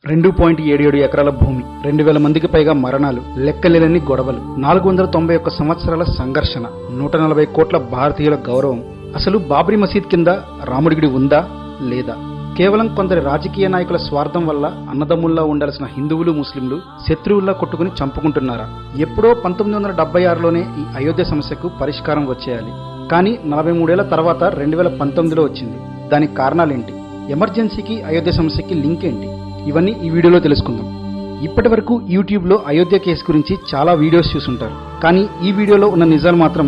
2.77 ఎకరాల భూమి, 2000 మందికి పైగా మరణాలు, లెక్కలేని గొడవలు, 491 సంవత్సరాల సంఘర్షణ, 140 కోట్ల భారతీయుల గౌరవం. అసలు బాబ్రీ మసీద్ కింద రాముడి గుడి ఉందా లేదా? కేవలం కొందరి రాజకీయ నాయకుల స్వార్థం వల్ల అన్నదమ్ముల్లా ఉండాల్సిన హిందువులు ముస్లింలు శత్రువుల్లా కొట్టుకుని చంపుకుంటున్నారా? ఎప్పుడో 1976లోనే ఈ అయోధ్య సమస్యకు పరిష్కారం వచ్చేయాలి. కానీ 43 ఏళ్ల తర్వాత 2019లో వచ్చింది. దానికి కారణాలేంటి? ఎమర్జెన్సీకి అయోధ్య సమస్యకి లింక్ ఏంటి? ఇవన్నీ ఈ వీడియోలో తెలుసుకుందాం. ఇప్పటి వరకు యూట్యూబ్లో అయోధ్య కేసు గురించి చాలా వీడియోస్ చూసుంటారు. కానీ ఈ వీడియోలో ఉన్న నిజాలు మాత్రం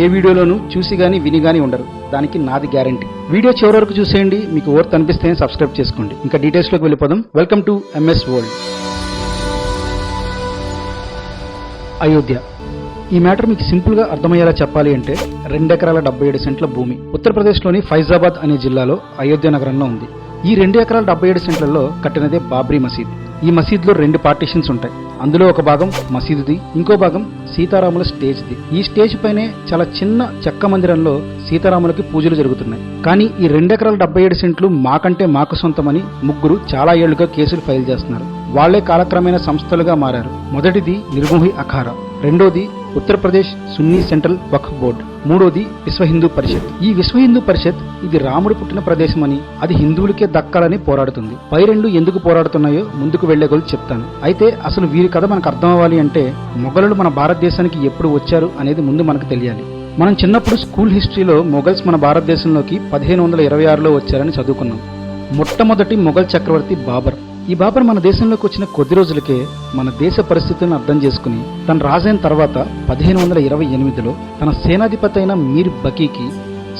ఏ వీడియోలోనూ చూసి గానీ విని గానీ ఉండరు. దానికి నాది గ్యారంటీ. వీడియో చివరి వరకు చూసేయండి. మీకు ఓర్త్ అనిపిస్తేనే సబ్స్క్రైబ్ చేసుకోండి. ఇంకా డీటెయిల్స్లోకి వెళ్ళిపోదాం. Welcome to MS world. Ayodhya. ఈ మ్యాటర్ మీకు సింపుల్ గా అర్థమయ్యేలా చెప్పాలి అంటే 2 ఎకరాల 77 సెంట్ల భూమి ఉత్తరప్రదేశ్లోని ఫైజాబాద్ అనే జిల్లాలో అయోధ్య నగరంలో ఉంది. ఈ 2 ఎకరాల 77 సెంట్లలో కట్టినదే బాబ్రీ మసీద్. ఈ మసీద్లో 2 పార్టీషన్స్ ఉంటాయి. అందులో ఒక భాగం మసీదుది, ఇంకో భాగం సీతారాముల స్టేజ్ది. ఈ స్టేజ్ పైనే చాలా చిన్న చెక్క మందిరంలో సీతారాములకి పూజలు జరుగుతున్నాయి. కానీ ఈ 2 ఎకరాల 77 సెంట్లు మాకంటే మాకు సొంతమని ముగ్గురు చాలా ఏళ్లుగా కేసులు ఫైల్ చేస్తున్నారు. వాళ్లే కాలక్రమేణా సంస్థలుగా మారారు. మొదటిది నిర్మోహి అఖారా, రెండోది ఉత్తరప్రదేశ్ సున్నీ సెంట్రల్ వక్ఫ్ బోర్డ్, మూడోది విశ్వ హిందూ పరిషత్. ఈ విశ్వ హిందూ పరిషత్ ఇది రాముడు పుట్టిన ప్రదేశమని, అది హిందువులకే దక్కాలని పోరాడుతుంది. పై రెండు ఎందుకు పోరాడుతున్నాయో ముందుకు వెళ్లే కొద్ది చెప్తాను. అయితే అసలు వీరి కథ మనకు అర్థం అవ్వాలి అంటే మొఘలులు మన భారతదేశానికి ఎప్పుడు వచ్చారు అనేది ముందు మనకు తెలియాలి. మనం చిన్నప్పుడు స్కూల్ హిస్టరీలో మొఘల్స్ మన భారతదేశంలోకి 1526లో వచ్చారని చదువుకున్నాం. మొట్టమొదటి మొఘల్ చక్రవర్తి బాబర్. ఈ బాబర్ మన దేశంలోకి వచ్చిన కొద్ది రోజులకే మన దేశ పరిస్థితులను అర్థం చేసుకుని తన రాజైన తర్వాత 1528లో తన సేనాధిపతి అయిన మీర్ బకీకి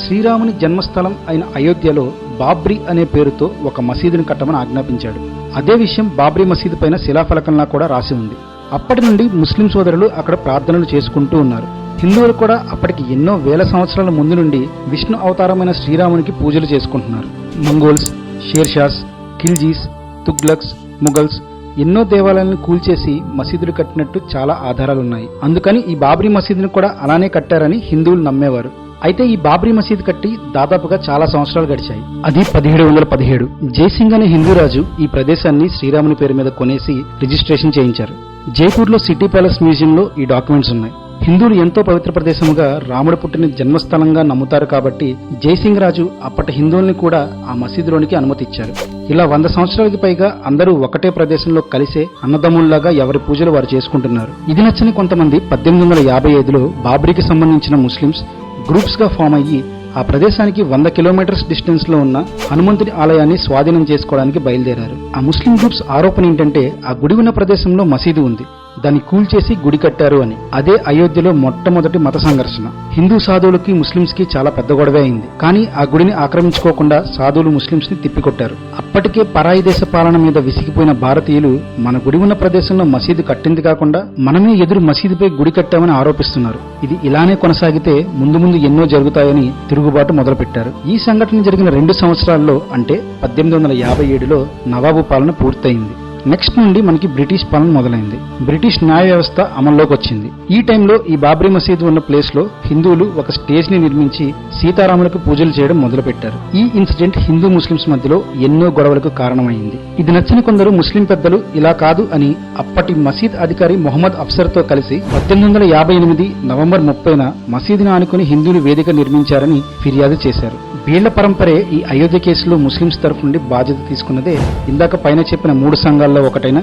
శ్రీరాముని జన్మస్థలం అయిన అయోధ్యలో బాబ్రీ అనే పేరుతో ఒక మసీదుని కట్టమని ఆజ్ఞాపించాడు. అదే విషయం బాబ్రీ మసీదు పైన శిలాఫలకంలా కూడా రాసి ఉంది. అప్పటి నుండి ముస్లిం సోదరులు అక్కడ ప్రార్థనలు చేసుకుంటూ ఉన్నారు. హిందువులు కూడా అప్పటికి ఎన్నో వేల సంవత్సరాల ముందు నుండి విష్ణు అవతారమైన శ్రీరామునికి పూజలు చేసుకుంటున్నారు. మంగోల్స్, షేర్షాస్, ఖిల్జీస్, తుగ్లక్స్, ముఘల్స్ ఎన్నో దేవాలయాలను కూల్చేసి మసీదులు కట్టినట్టు చాలా ఆధారాలున్నాయి. అందుకని ఈ బాబ్రీ మసీదును కూడా అలానే కట్టారని హిందువులు నమ్మేవారు. అయితే ఈ బాబ్రీ మసీద్ కట్టి దాదాపుగా చాలా సంవత్సరాలు గడిచాయి. అది 1717. జైసింగ్ అనే హిందూ రాజు ఈ ప్రదేశాన్ని శ్రీరాముని పేరు మీద కొనేసి రిజిస్ట్రేషన్ చేయించారు. జైపూర్లో సిటీ ప్యాలెస్ మ్యూజియంలో ఈ డాక్యుమెంట్స్ ఉన్నాయి. హిందువులు ఎంతో పవిత్ర ప్రదేశముగా రాముడు పుట్టిన జన్మస్థలంగా నమ్ముతారు కాబట్టి జైసింగ్ రాజు అప్పటి హిందువుల్ని కూడా ఆ మసీదులోనికి అనుమతి ఇచ్చారు. ఇలా 100 సంవత్సరాలకి పైగా అందరూ ఒకటే ప్రదేశంలో కలిసే అన్నదమ్ముల్లాగా ఎవరి పూజలు వారు చేసుకుంటున్నారు. ఇది నచ్చని కొంతమంది 1855లో బాబ్రీకి సంబంధించిన ముస్లిమ్స్ గ్రూప్స్ గా ఫామ్ అయ్యి ఆ ప్రదేశానికి 100 కిలోమీటర్స్ డిస్టెన్స్ లో ఉన్న హనుమంతుడి ఆలయాన్ని స్వాధీనం చేసుకోవడానికి బయలుదేరారు. ఆ ముస్లిం గ్రూప్స్ ఆరోపణ ఏంటంటే ఆ గుడి ఉన్న ప్రదేశంలో మసీదు ఉంది, దాన్ని కూల్చేసి గుడి కట్టారు అని. అదే అయోధ్యలో మొట్టమొదటి మత సంఘర్షణ. హిందూ సాధువులకి ముస్లింస్ కి చాలా పెద్ద గొడవే అయింది. కానీ ఆ గుడిని ఆక్రమించుకోకుండా సాధువులు ముస్లింస్ ని తిప్పికొట్టారు. అప్పటికే పరాయి దేశ పాలన మీద విసిగిపోయిన భారతీయులు మన గుడి ఉన్న ప్రదేశంలో మసీదు కట్టింది కాకుండా మనమే ఎదురు మసీదుపై గుడి కట్టామని ఆరోపిస్తున్నారు. ఇది ఇలానే కొనసాగితే ముందు ముందు ఎన్నో జరుగుతాయని తిరుగుబాటు మొదలుపెట్టారు. ఈ సంఘటన జరిగిన 2 సంవత్సరాల్లో అంటే 1857లో నవాబు పాలన పూర్తయింది. నెక్స్ట్ నుండి మనకి బ్రిటిష్ పాలన మొదలైంది. బ్రిటిష్ న్యాయ వ్యవస్థ అమల్లోకి వచ్చింది. ఈ టైంలో ఈ బాబ్రీ మసీదు ఉన్న ప్లేస్ లో హిందువులు ఒక స్టేజ్ ని నిర్మించి సీతారాములకు పూజలు చేయడం మొదలుపెట్టారు. ఈ ఇన్సిడెంట్ హిందూ ముస్లింస్ మధ్యలో ఎన్నో గొడవలకు కారణమైంది. ఇది నచ్చని కొందరు ముస్లిం పెద్దలు ఇలా కాదు అని అప్పటి మసీద్ అధికారి మొహమ్మద్ అఫ్సర్ తో కలిసి 1858 నవంబర్ 30న మసీదును ఆనుకుని హిందువులు వేదిక నిర్మించారని ఫిర్యాదు చేశారు. వీళ్ల పరంపరే ఈ అయోధ్య కేసులో ముస్లింస్ తరఫు నుండి బాధ్యత తీసుకున్నదే ఇందాక పైన చెప్పిన 3 సంఘాల్లో ఒకటైన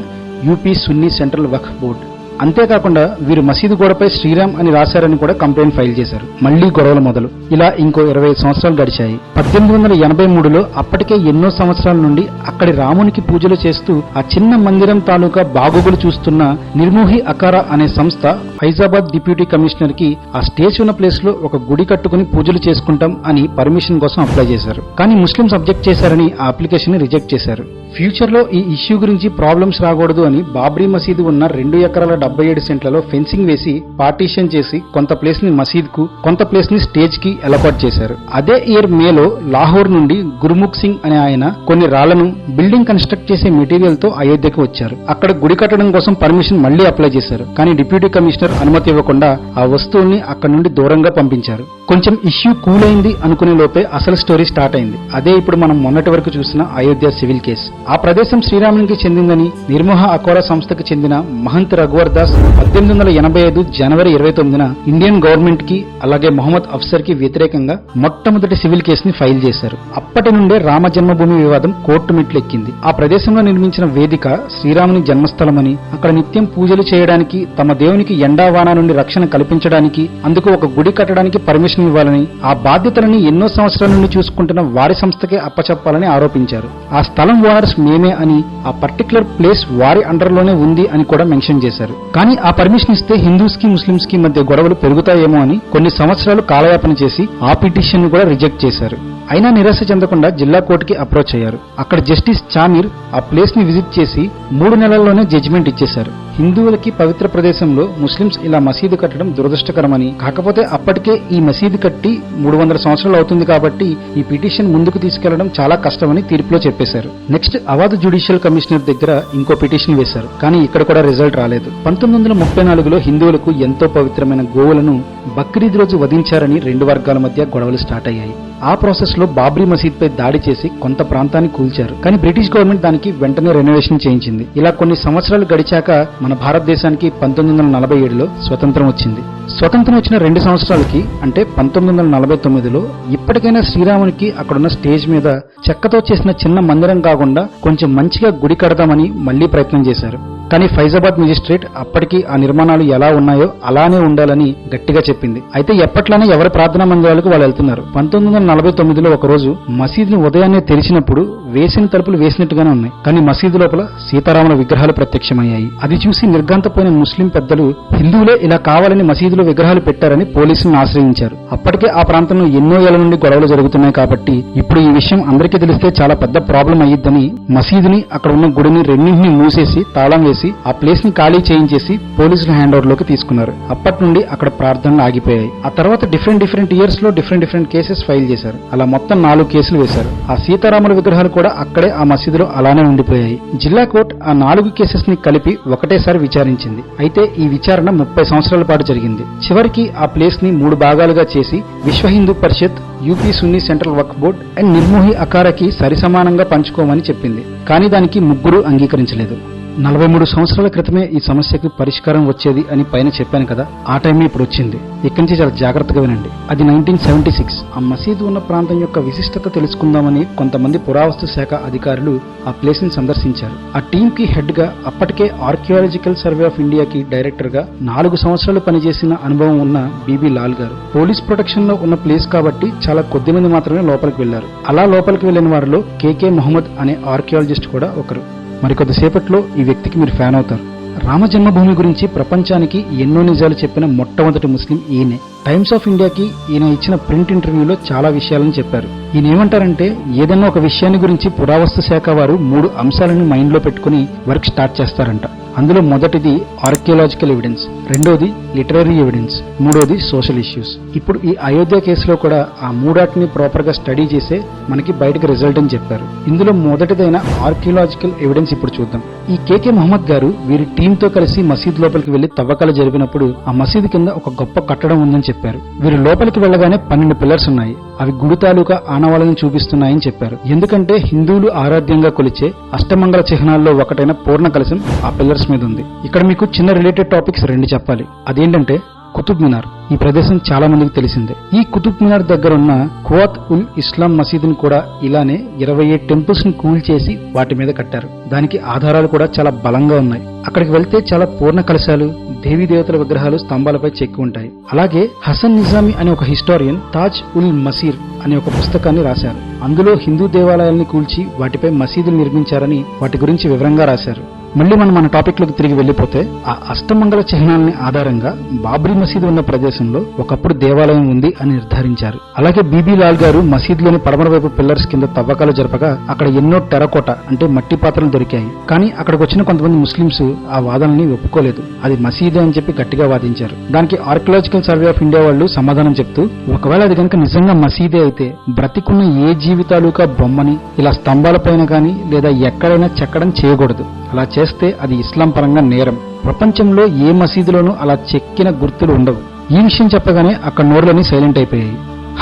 UP Sunni central Waqf board. అంతేకాకుండా వీరు మసీదు గోడపై శ్రీరామ్ అని రాశారని కూడా కంప్లైంట్ ఫైల్ చేశారు. మళ్లీ గొడవల మొదలు. ఇలా ఇంకో 25 సంవత్సరాలు గడిచాయి. 1883లో అప్పటికే ఎన్నో సంవత్సరాల నుండి అక్కడి రామునికి పూజలు చేస్తూ ఆ చిన్న మందిరం తాలూకా బాగోగులు చూస్తున్న నిర్మోహి అఖారా అనే సంస్థ ఫైజాబాద్ డిప్యూటీ కమిషనర్ కి ఆ స్టేజ్ ఉన్న ప్లేస్ లో ఒక గుడి కట్టుకుని పూజలు చేసుకుంటాం అని పర్మిషన్ కోసం అప్లై చేశారు. కానీ ముస్లింస్ అబ్జెక్ట్ చేశారని ఆ అప్లికేషన్ ని రిజెక్ట్ చేశారు. ఫ్యూచర్ లో ఈ ఇష్యూ గురించి ప్రాబ్లమ్స్ రాకూడదు అని బాబ్రీ మసీదు ఉన్న 2 ఎకరాల 77 సెంట్లలో ఫెన్సింగ్ వేసి పార్టీషన్ చేసి కొంత ప్లేస్ ని మసీద్ కు, కొంత ప్లేస్ ని స్టేజ్ కి అలాట్ చేశారు. అదే ఇయర్ మేలో లాహోర్ నుండి గుర్ముఖ్ సింగ్ అనే ఆయన కొన్ని రాళ్లను బిల్డింగ్ కన్స్ట్రక్ట్ చేసే మెటీరియల్ తో అయోధ్యకు వచ్చారు. అక్కడ గుడి కట్టడం కోసం పర్మిషన్ మళ్లీ అప్లై చేశారు. కానీ డిప్యూటీ కమిషనర్ అనుమతి ఇవ్వకుండా ఆ వస్తువుల్ని అక్కడి నుండి దూరంగా పంపించారు. కొంచెం ఇష్యూ కూల్ అయింది అనుకునే లోపే అసలు స్టోరీ స్టార్ట్ అయింది. అదే ఇప్పుడు మనం మొన్నటి వరకు చూసిన అయోధ్య సివిల్ కేసు. ఆ ప్రదేశం శ్రీరామునికి చెందిందని నిర్మోహ అఖోరా సంస్థకు చెందిన మహంత్ రఘువర్ దాస్ 1885 జనవరి 29న ఇండియన్ గవర్నమెంట్ కి అలాగే మొహమ్మద్ అఫ్సర్ కి వ్యతిరేకంగా మొట్టమొదటి సివిల్ కేసుని ఫైల్ చేశారు. అప్పటి నుండే రామ జన్మభూమి వివాదం కోర్టు మెట్లెక్కింది. ఆ ప్రదేశంలో నిర్మించిన వేదిక శ్రీరాముని జన్మస్థలమని, అక్కడ నిత్యం పూజలు చేయడానికి, తమ దేవునికి ఎండావాన నుండి రక్షణ కల్పించడానికి, అందుకు ఒక గుడి కట్టడానికి పర్మిషన్ ఇవ్వాలని, ఆ బాధ్యతలని ఎన్నో సంవత్సరాల నుండి చూసుకుంటున్న వారి సంస్థకే అప్పచెప్పాలని ఆరోపించారు. ఆ స్థలం ఓనర్స్ మేమే అని, ఆ పర్టికులర్ ప్లేస్ వారి అండర్లోనే ఉంది అని కూడా మెన్షన్ చేశారు. కానీ ఆ పర్మిషన్ ఇస్తే హిందూస్ కి ముస్లింస్ కి మధ్య గొడవలు పెరుగుతాయేమో అని కొన్ని సంవత్సరాలు కాలయాపన చేసి ఆ పిటిషన్ ను కూడా రిజెక్ట్ చేశారు. అయినా నిరాశ చెందకుండా జిల్లా కోర్టుకి అప్రోచ్ అయ్యారు. అక్కడ జస్టిస్ చామీర్ ఆ ప్లేస్ ని విజిట్ చేసి 3 నెలల్లోనే జడ్జిమెంట్ ఇచ్చేశారు. హిందువులకి పవిత్ర ప్రదేశంలో ముస్లింస్ ఇలా మసీదు కట్టడం దురదృష్టకరమని, కాకపోతే అప్పటికే ఈ మసీదు కట్టి 300 సంవత్సరాలు అవుతుంది కాబట్టి ఈ పిటిషన్ ముందుకు తీసుకెళ్లడం చాలా కష్టమని తీర్పులో చెప్పేశారు. నెక్స్ట్ అవాద్ జ్యుడిషియల్ కమిషనర్ దగ్గర ఇంకో పిటిషన్ వేశారు. కానీ ఇక్కడ కూడా రిజల్ట్ రాలేదు. 1934లో హిందువులకు ఎంతో పవిత్రమైన గోవులను బక్రీద్ రోజు వధించారని 2 వర్గాల మధ్య గొడవలు స్టార్ట్ అయ్యాయి. ఆ ప్రాసెస్ లో బాబ్రీ మసీద్ పై దాడి చేసి కొంత ప్రాంతాన్ని కూల్చారు. కానీ బ్రిటిష్ గవర్నమెంట్ దానికి వెంటనే రెనోవేషన్ చేయించింది. ఇలా కొన్ని సంవత్సరాలు గడిచాక మన భారతదేశానికి 1947లో స్వతంత్రం వచ్చింది. స్వతంత్రం వచ్చిన 2 సంవత్సరాలకి అంటే 1949లో ఇప్పటికైనా శ్రీరామునికి అక్కడున్న స్టేజ్ మీద చెక్కతో చేసిన చిన్న మందిరం కాకుండా కొంచెం మంచిగా గుడి కడదామని మళ్లీ ప్రయత్నం చేశారు. కానీ ఫైజాబాద్ మెజిస్ట్రేట్ అప్పటికి ఆ నిర్మాణాలు ఎలా ఉన్నాయో అలానే ఉండాలని గట్టిగా చెప్పింది. అయితే ఎప్పట్లానే ఎవరి ప్రార్థనా మందిరాలకు వాళ్ళు వెళ్తున్నారు. 1949లో ఒకరోజు మసీదుని ఉదయాన్నే తెరిచినప్పుడు వేసిన తలుపులు వేసినట్టుగానే ఉన్నాయి. కానీ మసీదు లోపల సీతారాముల విగ్రహాలు ప్రత్యక్షమయ్యాయి. అది చూసి నిర్ఘాంతపోయిన ముస్లిం పెద్దలు హిందువులే ఇలా కావాలని మసీదులో విగ్రహాలు పెట్టారని పోలీసులను ఆశ్రయించారు. అప్పటికే ఆ ప్రాంతంలో ఎన్నో ఏళ్ల నుండి గొడవలు జరుగుతున్నాయి కాబట్టి ఇప్పుడు ఈ విషయం అందరికీ తెలిస్తే చాలా పెద్ద ప్రాబ్లం అయ్యిద్దని మసీదుని, అక్కడ ఉన్న గుడిని రెండింటిని మూసేసి తాళం వేసి ఆ ప్లేస్ ని ఖాళీ చేయించేసి పోలీసుల హ్యాండ్ ఓవర్ లోకి తీసుకున్నారు. అప్పటి నుండి అక్కడ ప్రార్థనలు ఆగిపోయాయి. ఆ తర్వాత డిఫరెంట్ ఇయర్స్ లో డిఫరెంట్ కేసెస్ ఫైల్ చేశారు. అలా మొత్తం 4 కేసులు వేశారు. ఆ సీతారాముల విగ్రహాలు కూడా అక్కడే ఆ మసీదులో అలానే ఉండిపోయాయి. జిల్లా కోర్టు ఆ 4 కేసెస్ ని కలిపి ఒకటేసారి విచారించింది. అయితే ఈ విచారణ 30 సంవత్సరాల పాటు జరిగింది. చివరికి ఆ ప్లేస్ ని 3 భాగాలుగా చేసి Vishwa Hindu Parishad, UP Sunni central Waqf board and Nirmohi అఖారాకి సరిసమానంగా పంచుకోమని చెప్పింది. కానీ దానికి ముగ్గురు అంగీకరించలేదు. 43 సంవత్సరాల క్రితమే ఈ సమస్యకి పరిష్కారం వచ్చేది అని పైన చెప్పాను కదా, ఆ టైం ఇప్పుడు వచ్చింది. ఇక్కడి నుంచి చాలా జాగ్రత్తగా వినండి. అది 1976. ఆ మసీదు ఉన్న ప్రాంతం యొక్క విశిష్టత తెలుసుకుందామని కొంతమంది పురావస్తు శాఖ అధికారులు ఆ ప్లేస్ ని సందర్శించారు. ఆ టీమ్ కి హెడ్ గా అప్పటికే ఆర్కియాలజికల్ సర్వే ఆఫ్ ఇండియాకి డైరెక్టర్ గా 4 సంవత్సరాలు పనిచేసిన అనుభవం ఉన్న బీబీ లాల్ గారు. పోలీస్ ప్రొటెక్షన్ లో ఉన్న ప్లేస్ కాబట్టి చాలా కొద్ది మంది మాత్రమే లోపలికి వెళ్లారు. అలా లోపలికి వెళ్లిన వారిలో కేకే మొహమ్మద్ అనే ఆర్కియాలజిస్ట్ కూడా ఒకరు. మరికొద్దిసేపట్లో ఈ వ్యక్తికి మీరు ఫ్యాన్ అవుతారు. రామ జన్మభూమి గురించి ప్రపంచానికి ఎన్నో నిజాలు చెప్పిన మొట్టమొదటి ముస్లిం ఈయనే. టైమ్స్ ఆఫ్ ఇండియాకి ఈయన ఇచ్చిన ప్రింట్ ఇంటర్వ్యూలో చాలా విషయాలను చెప్పారు. ఈయన ఏమంటారంటే, ఏదన్నా ఒక విషయాన్ని గురించి పురావస్తు శాఖ వారు 3 అంశాలను మైండ్ లో పెట్టుకుని వర్క్ స్టార్ట్ చేస్తారంట. అందులో మొదటిది ఆర్కియాలజికల్ ఎవిడెన్స్, రెండోది లిటరరీ ఎవిడెన్స్, మూడోది సోషల్ ఇష్యూస్. ఇప్పుడు ఈ అయోధ్య కేసులో కూడా ఆ 3 ప్రాపర్ గా స్టడీ చేసే మనకి బయటకు రిజల్ట్ అని చెప్పారు. ఇందులో మొదటిదైన ఆర్కియాలజికల్ ఎవిడెన్స్ ఇప్పుడు చూద్దాం. ఈ కేకే మహమ్మద్ గారు వీరి టీమ్ తో కలిసి మసీద్ లోపలికి వెళ్లి తవ్వకాలు జరిపినప్పుడు ఆ మసీదు కింద ఒక గొప్ప కట్టడం ఉందని చెప్పారు. వీరు లోపలికి వెళ్లగానే 12 పిల్లర్స్ ఉన్నాయి. అవి గుడి తాలూకా ఆనవాళ్లను చూపిస్తున్నాయని చెప్పారు. ఎందుకంటే హిందువులు ఆరాధ్యంగా కొలిచే అష్టమంగళ చిహ్నాల్లో ఒకటైన పూర్ణ కలశం ఆ పిల్లర్స్ మీద ఉంది. ఇక్కడ మీకు చిన్న రిలేటెడ్ టాపిక్స్ 2 చెప్పాలి. అదేంటంటే కుతుబ్ మినార్. ఈ ప్రదేశం చాలా మందికి తెలిసిందే. ఈ కుతుబ్ మినార్ దగ్గర ఉన్న కువాత్ ఉల్ ఇస్లాం మసీదుని కూడా ఇలానే 27 టెంపుల్స్ ని కూల్చేసి వాటి మీద కట్టారు. దానికి ఆధారాలు కూడా చాలా బలంగా ఉన్నాయి. అక్కడికి వెళ్తే చాలా పూర్ణ కలశాలు, దేవీ దేవతల విగ్రహాలు స్తంభాలపై చెక్కి ఉంటాయి. అలాగే హసన్ నిజామీ అనే ఒక హిస్టారియన్ తాజ్ ఉల్ మసీర్ అనే ఒక పుస్తకాన్ని రాశారు. అందులో హిందూ దేవాలయాల్ని కూల్చి వాటిపై మసీదులు నిర్మించారని వాటి గురించి వివరంగా రాశారు. మళ్ళీ మనం మన టాపిక్ లోకి తిరిగి వెళ్లిపోతే, ఆ అష్టమంగళ చిహ్నాలని ఆధారంగా బాబ్రీ మసీదు ఉన్న ప్రదేశంలో ఒకప్పుడు దేవాలయం ఉంది అని నిర్ధారించారు. అలాగే బీబీ లాల్ గారు మసీదులోని పడమర వైపు పిల్లర్స్ కింద తవ్వకాలు జరపగా అక్కడ ఎన్నో టెరకోట అంటే మట్టి పాత్రలు దొరికాయి. కానీ అక్కడికి వచ్చిన కొంతమంది ముస్లింస్ ఆ వాదనని ఒప్పుకోలేదు. అది మసీదే అని చెప్పి గట్టిగా వాదించారు. దానికి ఆర్కియాలజికల్ సర్వే ఆఫ్ ఇండియా వాళ్ళు సమాధానం చెప్తూ, ఒకవేళ అది కనుక నిజంగా మసీదే అయితే బ్రతికున్న ఏ జీవితాలుగా బొమ్మని ఇలా స్తంభాలపైన కానీ లేదా ఎక్కడైనా చెక్కడం చేయకూడదు. అలా చేస్తే అది ఇస్లాం పరంగా నేరం. ప్రపంచంలో ఏ మసీదులోనూ అలా చెక్కిన గుర్తులు ఉండవు. ఈ విషయం చెప్పగానే అక్కడ నోర్లని సైలెంట్ అయిపోయాయి.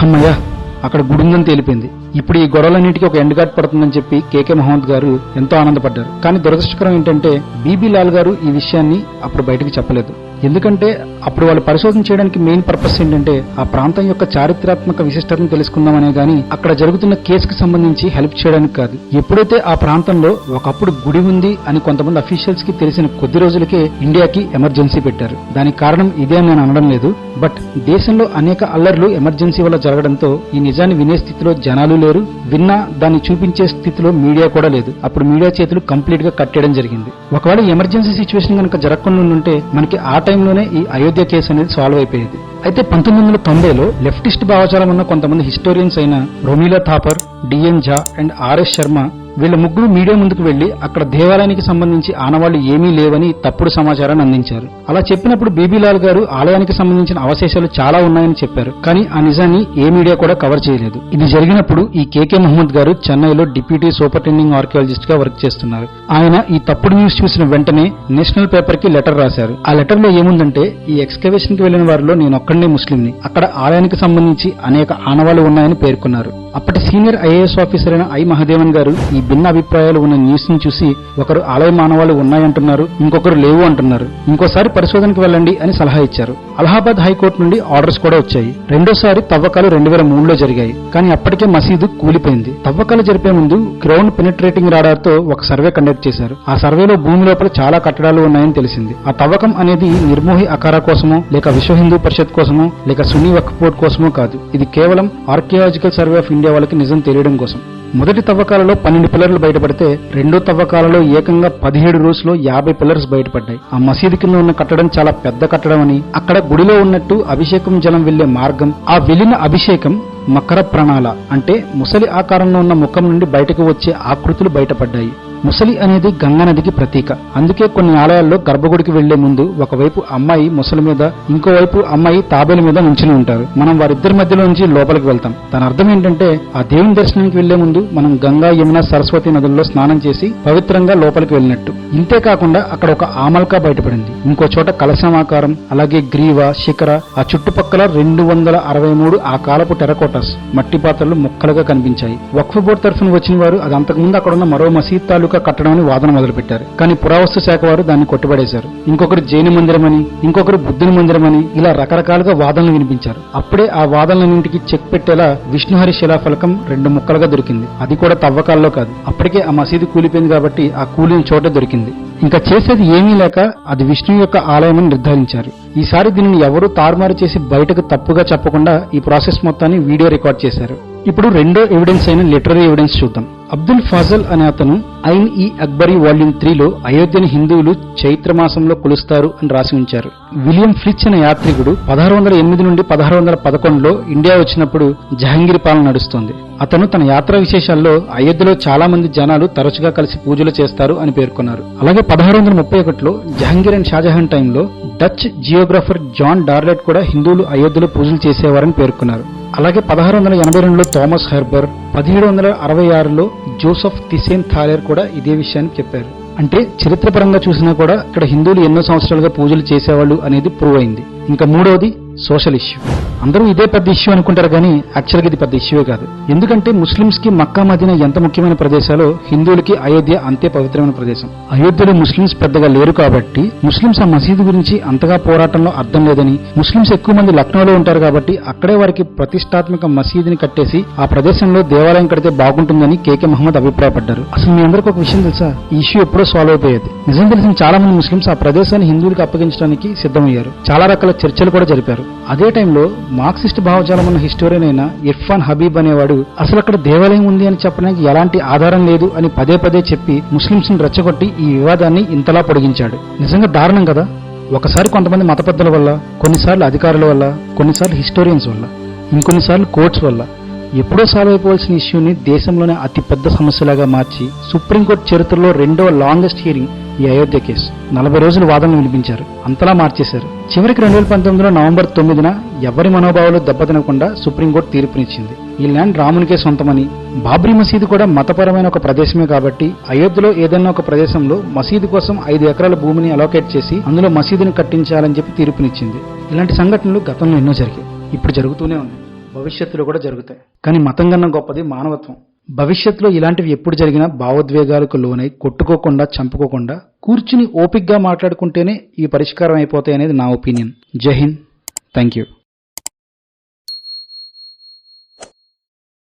అమ్మయ్య, అక్కడ గుడి ఉందని తేలిపోయింది. ఇప్పుడు ఈ గొడవలన్నింటికీ ఒక ఎండ్ కార్డ్ పడుతుందని చెప్పి కేకే మహమ్మద్ గారు ఎంతో ఆనందపడ్డారు. కానీ దురదృష్టకరం ఏంటంటే బీబీ లాల్ గారు ఈ విషయాన్ని అప్పుడు బయటకు చెప్పలేదు. ఎందుకంటే అప్పుడు వాళ్ళు పరిశోధన చేయడానికి మెయిన్ పర్పస్ ఏంటంటే ఆ ప్రాంతం యొక్క చారిత్రాత్మక విశిష్టతను తెలుసుకుందామనే గానీ అక్కడ జరుగుతున్న కేసుకు సంబంధించి హెల్ప్ చేయడానికి కాదు. ఎప్పుడైతే ఆ ప్రాంతంలో ఒకప్పుడు గుడి ఉంది అని కొంతమంది అఫీషియల్స్ కి తెలిసిన కొద్ది రోజులకే ఇండియాకి ఎమర్జెన్సీ పెట్టారు. దానికి కారణం ఇదే అని నేను అనడం లేదు. బట్ దేశంలో అనేక అల్లర్లు ఎమర్జెన్సీ వల్ల జరగడంతో ఈ నిజాన్ని వినే స్థితిలో జనాలు లేరు, విన్నా దాన్ని చూపించే స్థితిలో మీడియా కూడా లేదు. అప్పుడు మీడియా చేతులు కంప్లీట్ గా కట్టేయడం జరిగింది. ఒకవేళ ఎమర్జెన్సీ సిచ్యువేషన్ కనుక జరగకుండా ఉంటే మనకి ఆ టైంలోనే ఈ అయోధ్య కేసు అనేది సాల్వ్ అయిపోయేది. అయితే 1990లో లెఫ్టిస్ట్ భావజాలం ఉన్న కొంతమంది హిస్టోరియన్స్ అయిన రొమీలా థాపర్, డిఎన్ ఝా అండ్ ఆర్ఎస్ శర్మ వీళ్ళ ముగ్గురు మీడియా ముందుకు వెళ్లి అక్కడ దేవాలయానికి సంబంధించి ఆనవాళ్లు ఏమీ లేవని తప్పుడు సమాచారాన్ని అందించారు. అలా చెప్పినప్పుడు బీబీలాల్ గారు ఆలయానికి సంబంధించిన అవశేషాలు చాలా ఉన్నాయని చెప్పారు. కానీ ఆ నిజాన్ని ఏ మీడియా కూడా కవర్ చేయలేదు. ఇది జరిగినప్పుడు ఈ కేకే మహమ్మద్ గారు చెన్నైలో డిప్యూటీ సూపరింటెండింగ్ ఆర్కియాలజిస్ట్ గా వర్క్ చేస్తున్నారు. ఆయన ఈ తప్పుడు న్యూస్ చూసిన వెంటనే నేషనల్ పేపర్ కి లెటర్ రాశారు. ఆ లెటర్ లో ఏముందంటే, ఈ ఎక్స్కవేషన్ కి వెళ్లిన వారిలో నేను ఒక్కడనే ముస్లింని, అక్కడ ఆలయానికి సంబంధించి అనేక ఆనవాళ్లు ఉన్నాయని పేర్కొన్నారు. అప్పటి సీనియర్ ఐఏఎస్ ఆఫీసర్ అయిన ఐ మహదేవన్ గారు ఈ భిన్న అభిప్రాయాలు ఉన్న న్యూస్ ని చూసి ఒకరు ఆలయ మానవాళ్లు ఉన్నాయంటున్నారు, ఇంకొకరు లేవు అంటున్నారు, ఇంకోసారి పరిశోధనకు వెళ్ళండి అని సలహా ఇచ్చారు. అలహాబాద్ హైకోర్టు నుండి ఆర్డర్స్ కూడా వచ్చాయి. రెండోసారి తవ్వకాలు 2003లో జరిగాయి. కానీ అప్పటికే మసీదు కూలిపోయింది. తవ్వకాలు జరిపే ముందు గ్రౌండ్ పెనిట్రేటింగ్ రాడార్ తో ఒక సర్వే కండక్ట్ చేశారు. ఆ సర్వేలో భూమి లోపల చాలా కట్టడాలు ఉన్నాయని తెలిసింది. ఆ తవ్వకం అనేది నిర్మోహి అఖారా కోసమో, లేక విశ్వ హిందూ పరిషత్ కోసమో, లేక సున్నీ వక్ఫ్ బోర్డ్ కోసమో కాదు. ఇది కేవలం ఆర్కియాలజికల్ సర్వే ఆఫ్ ఇండియా వాళ్ళకి నిజం తెలియడం కోసం. మొదటి తవ్వకాలలో 12 పిల్లర్లు బయటపడితే రెండో తవ్వకాలలో ఏకంగా 17 రోజుల్లో 50 పిల్లర్స్ బయటపడ్డాయి. ఆ మసీదు కింద ఉన్న కట్టడం చాలా పెద్ద కట్టడం అని, అక్కడ గుడిలో ఉన్నట్టు అభిషేకం జలం వెళ్లే మార్గం, ఆ వెళ్లిన అభిషేకం మకర ప్రణాళ అంటే ముసలి ఆకారంలో ఉన్న ముఖం నుండి బయటకు వచ్చే ఆకృతులు బయటపడ్డాయి. ముసలి అనేది గంగా నదికి ప్రతీక. అందుకే కొన్ని ఆలయాల్లో గర్భగుడికి వెళ్లే ముందు ఒకవైపు అమ్మాయి ముసలి మీద, ఇంకోవైపు అమ్మాయి తాబేలు మీద నుంచుని ఉంటారు. మనం వారిద్దరి మధ్యలో నుంచి లోపలికి వెళ్తాం. దాని అర్థం ఏంటంటే ఆ దేవుని దర్శనానికి వెళ్లే ముందు మనం గంగా, యమున, సరస్వతి నదుల్లో స్నానం చేసి పవిత్రంగా లోపలికి వెళ్ళినట్టు. ఇంతేకాకుండా అక్కడ ఒక ఆమల్కా బయటపడింది. ఇంకో చోట కలశమాకారం, అలాగే గ్రీవ, శిఖర, ఆ చుట్టుపక్కల 263 ఆ కాలపు టెరకోటాస్ మట్టి పాత్రలు ముక్కలుగా కనిపించాయి. వక్ఫ్ బోర్డు తరఫున వచ్చిన వారు అది అంతకుముందు అక్కడ ఉన్న మరో మసీద్ కట్టడం అని వాదన మొదలుపెట్టారు. కానీ పురావస్తు శాఖ వారు దాన్ని కొట్టిపడేశారు. ఇంకొకరు జైన మందిరమని, ఇంకొకరు బుద్ధుని మందిరమని, ఇలా రకరకాలుగా వాదనలు వినిపించారు. అప్పుడే ఆ వాదనలన్నింటికి చెక్ పెట్టేలా విష్ణుహరి శిలాఫలకం 2 ముక్కలుగా దొరికింది. అది కూడా తవ్వకాల్లో కాదు. అప్పటికే ఆ మసీదు కూలిపోయింది కాబట్టి ఆ కూలిన చోట దొరికింది. ఇంకా చేసేది ఏమీ లేక అది విష్ణు యొక్క ఆలయమని నిర్ధారించారు. ఈసారి దీనిని ఎవరూ తారుమారు చేసి బయటకు తప్పుగా చెప్పకుండా ఈ ప్రాసెస్ మొత్తాన్ని వీడియో రికార్డ్ చేశారు. ఇప్పుడు రెండో ఎవిడెన్స్ అయిన లిటరరీ ఎవిడెన్స్ చూద్దాం. అబ్దుల్ ఫాజల్ అనే అతను ఐన్ ఈ అక్బరీ వాల్యూమ్ 3లో అయోధ్యని హిందువులు చైత్రమాసంలో కొలుస్తారు అని రాసి ఉంచారు. విలియం ఫ్లిచ్ అనే యాత్రికుడు 1608 నుండి 1611లో ఇండియా వచ్చినప్పుడు జహంగీర్ పాలన నడుస్తోంది. అతను తన యాత్రా విశేషాల్లో అయోధ్యలో చాలా మంది జనాలు తరచుగా కలిసి పూజలు చేస్తారు అని పేర్కొన్నారు. అలాగే 1631లో జహంగీర్ అండ్ షాజహాన్ టైంలో డచ్ జియోగ్రాఫర్ జాన్ డార్లెట్ కూడా హిందువులు అయోధ్యలో పూజలు చేసేవారని పేర్కొన్నారు. అలాగే 1682లో థామస్ హెర్బర్, 1766లో జోసెఫ్ థిసేన్ థాలెర్ కూడా ఇదే విషయాన్ని చెప్పారు. అంటే చరిత్రపరంగా చూసినా కూడా ఇక్కడ హిందువులు ఎన్నో సంవత్సరాలుగా పూజలు చేసేవాళ్ళు అనేది ప్రూవ్ అయింది. ఇంకా మూడవది సోషల్ ఇష్యూ. అందరూ ఇదే పెద్ద ఇష్యూ అనుకుంటారు కానీ యాక్చువల్గా ఇది పెద్ద ఇష్యూవే కాదు. ఎందుకంటే ముస్లింస్ కి మక్కా మదీనా ఎంత ముఖ్యమైన ప్రదేశాలో హిందువులకి అయోధ్య అంతే పవిత్రమైన ప్రదేశం. అయోధ్యలో ముస్లింస్ పెద్దగా లేరు కాబట్టి ముస్లింస్ ఆ మసీదు గురించి అంతగా పోరాటంలో అర్థం లేదని, ముస్లింస్ ఎక్కువ మంది లక్నోలో ఉంటారు కాబట్టి అక్కడే వారికి ప్రతిష్టాత్మక మసీదుని కట్టేసి ఆ ప్రదేశంలో దేవాలయం కడితే బాగుంటుందని కేకే మహమ్మద్ అభిప్రాయపడ్డారు. అసలు మీ అందరికీ ఒక విషయం తెలుసా, ఈ ఇష్యూ ఎప్పుడో సాల్వ్ అయిపోయేది. నిజం తెలిసిన చాలా మంది ముస్లింస్ ఆ ప్రదేశాన్ని హిందువులకు అప్పగించడానికి సిద్ధమయ్యారు. చాలా రకాల చర్చలు కూడా జరిపారు. అదే టైంలో మార్క్సిస్ట్ భావజాలం ఉన్న హిస్టోరియన్ అయిన ఇర్ఫాన్ హబీబ్ అనేవాడు అసలు అక్కడ దేవాలయం ఉంది అని చెప్పడానికి ఎలాంటి ఆధారం లేదు అని పదే పదే చెప్పి ముస్లింస్ ని రెచ్చగొట్టి ఈ వివాదాన్ని ఇంతలా పొడిగించాడు. నిజంగా దారుణం కదా. ఒకసారి కొంతమంది మత పెద్దల వల్ల, కొన్నిసార్లు అధికారుల వల్ల, కొన్నిసార్లు హిస్టోరియన్స్ వల్ల, ఇంకొన్నిసార్లు కోర్ట్స్ వల్ల ఎప్పుడో సాల్వ్ అయిపోవాల్సిన ఇష్యూని దేశంలోనే అతిపెద్ద సమస్యలాగా మార్చి సుప్రీంకోర్టు చరిత్రలో 2వ లాంగెస్ట్ హియరింగ్ ఈ అయోధ్య కేసు. 40 రోజులు వాదనలు వినిపించారు. అంతలా మార్చేశారు. చివరికి 2019లో నవంబర్ 9న ఎవరి మనోభావాలు దెబ్బతినకుండా సుప్రీంకోర్టు తీర్పునిచ్చింది. ఈ ల్యాండ్ రామునికే సొంతమని, బాబ్రీ మసీదు కూడా మతపరమైన ఒక ప్రదేశమే కాబట్టి అయోధ్యలో ఏదైనా ఒక ప్రదేశంలో మసీదు కోసం 5 ఎకరాల భూమిని అలోకేట్ చేసి అందులో మసీదుని కట్టించాలని చెప్పి తీర్పునిచ్చింది. ఇలాంటి సంఘటనలు గతంలో ఎన్నో జరిగాయి, ఇప్పుడు జరుగుతూనే ఉన్నాయి. భవిష్యత్తులో కూడా జరుగుతాయి. కానీ మతం కన్నా గొప్పది మానవత్వం. భవిష్యత్తులో ఇలాంటివి ఎప్పుడు జరిగినా భావోద్వేగాలకు లోనై కొట్టుకోకుండా చంపుకోకుండా కూర్చుని ఓపిగ్గా మాట్లాడుకుంటేనే ఈ పరిష్కారం అయిపోతాయి అనేది నా ఒపీనియన్. జై హింద్. Thank you.